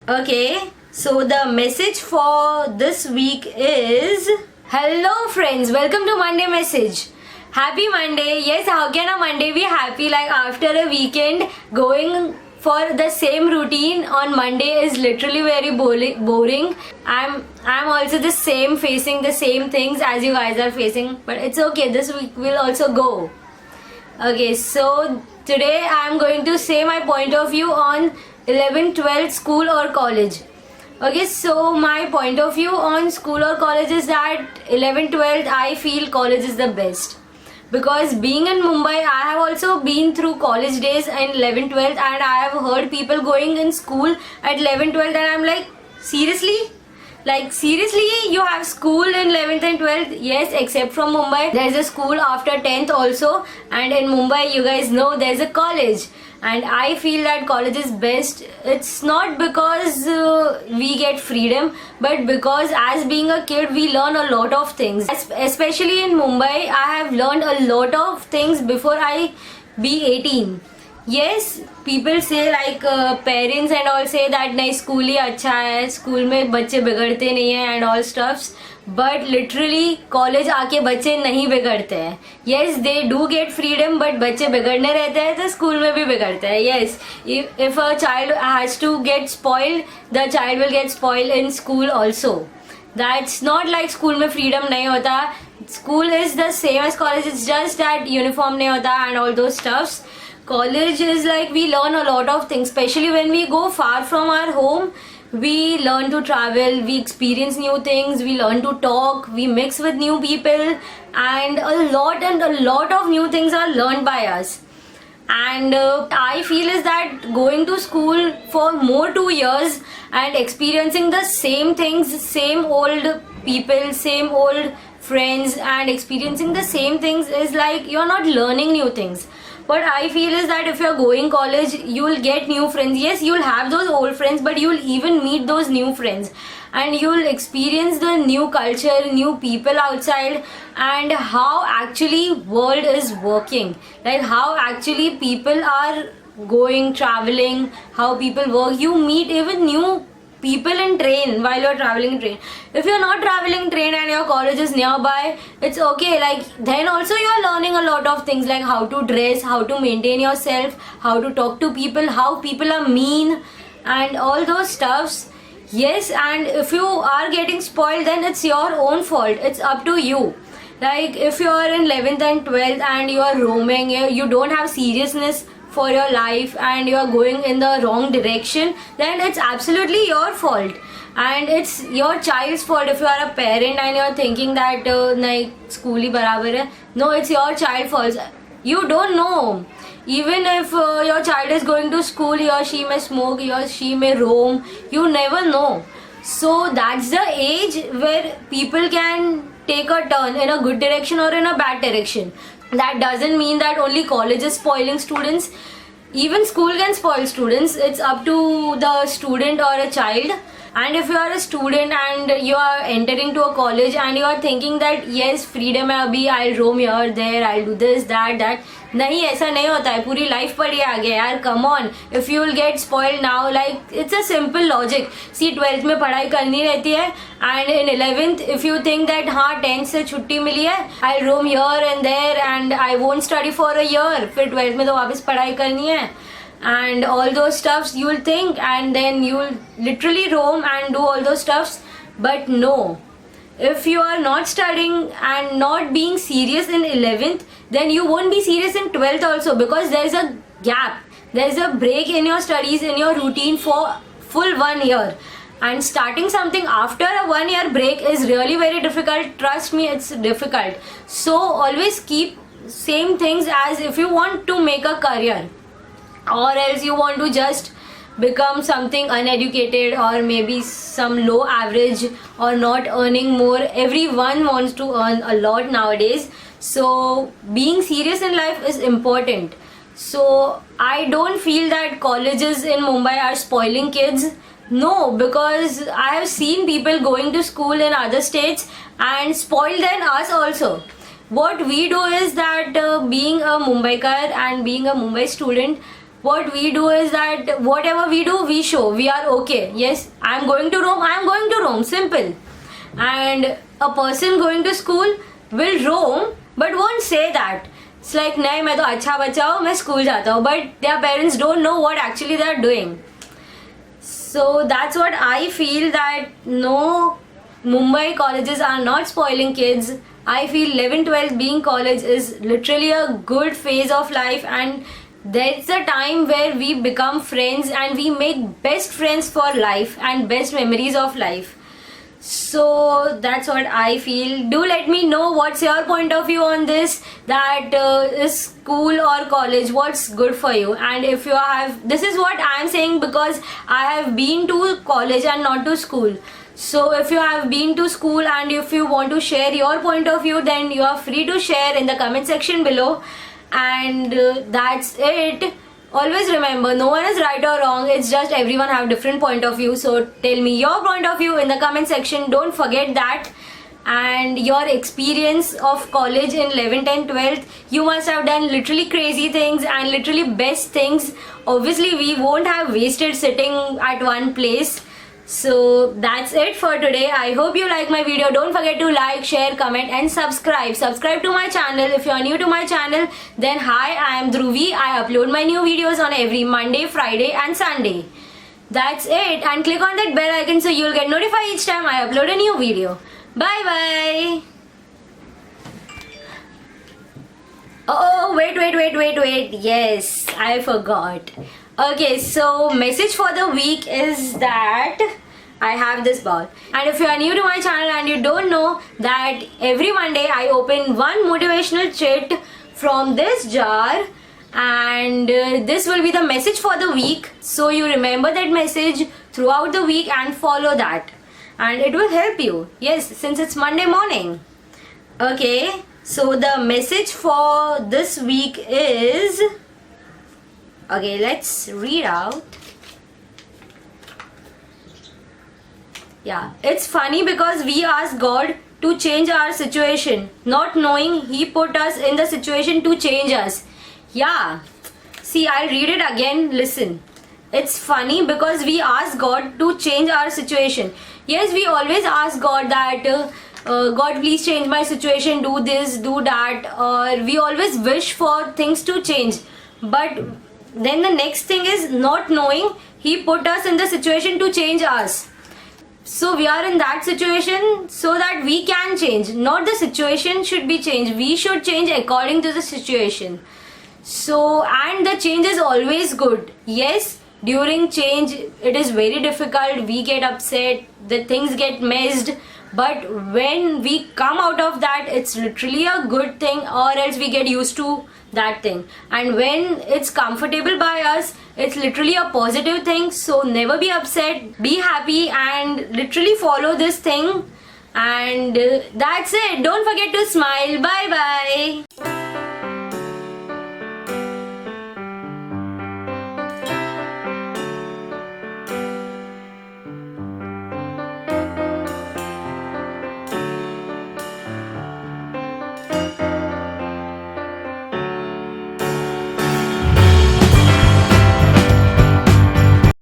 Okay, so the message for this week is hello friends, welcome to Monday message. Happy Monday. Yes, how can a Monday be happy? Like after a weekend, going for the same routine on Monday is literally very boring. I'm also the same, facing the same things as you guys are facing, but it's okay. This week will also go. Okay, so today I'm going to say my point of view on 11th, 12th school or college. Okay, so my point of view on school or college is that 11th, 12th, I feel college is the best. Because being in Mumbai, I have also been through college days in 11th, 12th, and I have heard people going in school at 11th, 12th, and I'm like, seriously? Like seriously, you have school in 11th and 12th? Yes, except from Mumbai. There's a school after 10th also, and in Mumbai, you guys know there's a college. And I feel that college is best. It's not because we get freedom, but because as being a kid, we learn a lot of things. Especially in Mumbai, I have learned a lot of things before I be 18. Yes, people say like parents and all say that नहीं school ही अच्छा है, school में बच्चे बिगड़ते नहीं हैं and all stuffs, but literally college आके बच्चे नहीं बिगड़ते हैं. Yes, they do get freedom, but बच्चे बिगड़ने रहते हैं तो स्कूल में भी बिगड़ते हैं. Yes, if a child has to get spoiled, the child will get spoiled in school also. That's not like school में freedom नहीं होता. School is the same as college, it's just that uniform नहीं होता and all those stuffs. College is like we learn a lot of things, especially when we go far from our home. We learn to travel, we experience new things, we learn to talk, we mix with new people, and a lot of new things are learned by us. And I feel is that going to school for more 2 years and experiencing the same things, same old people, same old friends, and experiencing the same things is like you're not learning new things. What I feel is that if you're going college, you'll get new friends. Yes, you'll have those old friends, but you'll even meet those new friends. And you'll experience the new culture, new people outside, and how actually world is working. Like how actually people are going, traveling, how people work. You meet even new people in train while you're traveling train. If you're not traveling train and your college is nearby, it's okay. Like then also you're learning a lot of things like how to dress, how to maintain yourself, how to talk to people, how people are mean, and all those stuffs. Yes, and if you are getting spoiled, then it's your own fault. It's up to you. Like if you are in 11th and 12th and you are roaming, you don't have seriousness for your life and you are going in the wrong direction, then it's absolutely your fault. And it's your child's fault if you are a parent and you're thinking that nahi school hi barabar hai. No, it's your child's fault. You don't know. Even if your child is going to school, he or she may smoke, he or she may roam. You never know. So that's the age where people can take a turn in a good direction or in a bad direction. That doesn't mean that only college is spoiling students. Even school can spoil students. It's up to the student or a child. And if you are a student and you are entering to a college and you are thinking that yes, freedom है अभी, I'll roam here, there, I'll do this, that. नहीं, ऐसा नहीं होता है. पूरी life पड़ी आगे यार. Come on. If you will get spoiled now, like it's a simple logic. See, 12th में पढ़ाई करनी रहती है and in 11th, if you think that हाँ 10th से छुट्टी मिली है, I'll roam here and there and I won't study for a year. फिर 12th में तो वापस पढ़ाई करनी है. And all those stuffs you'll think, and then you'll literally roam and do all those stuffs. But no, if you are not studying and not being serious in 11th, then you won't be serious in 12th also, because there's a gap, there's a break in your studies, in your routine for full 1 year. And starting something after a 1 year break is really very difficult. Trust me, it's difficult. So always keep same things as if you want to make a career, or else you want to just become something uneducated or maybe some low average or not earning more. Everyone wants to earn a lot nowadays, so being serious in life is important. So I don't feel that colleges in Mumbai are spoiling kids. No, because I have seen people going to school in other states and spoil than us also. What we do is that being a Mumbaikar and being a Mumbai student, what we do is that whatever we do, we show we are okay. Yes, I am going to Rome, I am going to Rome, simple. And a person going to school will roam but won't say that. It's like, nahi, मैं तो अच्छा बच्चा हूँ, मैं school जाता हूँ. But their parents don't know what actually they are doing. So that's what I feel, that no, Mumbai colleges are not spoiling kids. I feel 11th-12th being college is literally a good phase of life, and that's a time where we become friends and we make best friends for life and best memories of life. So that's what I feel. Do let me know what's your point of view on this, that is school or college, what's good for you. And if you have, this is what I am saying because I have been to college and not to school. So if you have been to school and if you want to share your point of view, then you are free to share in the comment section below. And that's it. Always remember, no one is right or wrong, it's just everyone have different point of view. So tell me your point of view in the comment section, don't forget that. And your experience of college in 11th and 12th, you must have done literally crazy things and literally best things. Obviously we won't have wasted sitting at one place. So that's it for today. I hope you like my video. Don't forget to like, share, comment and subscribe. Subscribe to my channel. If you are new to my channel, then hi, I am Dhruvi. I upload my new videos on every Monday, Friday and Sunday. That's it. And click on that bell icon so you'll get notified each time I upload a new video. Bye bye. Oh, wait. Yes, I forgot. Okay, so message for the week is that I have this bowl. And if you are new to my channel and you don't know, that every Monday I open one motivational chit from this jar, and this will be the message for the week. So you remember that message throughout the week and follow that. And it will help you. Yes, since it's Monday morning. Okay, so the message for this week is... Okay, let's read out. Yeah, it's funny because we ask God to change our situation, not knowing He put us in the situation to change us. Yeah, see, I'll read it again, listen. It's funny because we ask God to change our situation. Yes, we always ask God that God, please change my situation, do this, do that, or we always wish for things to change. But then the next thing is not knowing He put us in the situation to change us. So we are in that situation so that we can change. Not the situation should be changed. We should change according to the situation. So, and the change is always good. Yes, during change it is very difficult. We get upset. The things get messed. But when we come out of that, it's literally a good thing, or else we get used to that thing. And when it's comfortable by us, it's literally a positive thing. So never be upset, be happy and literally follow this thing. And that's it. Don't forget to smile. Bye bye.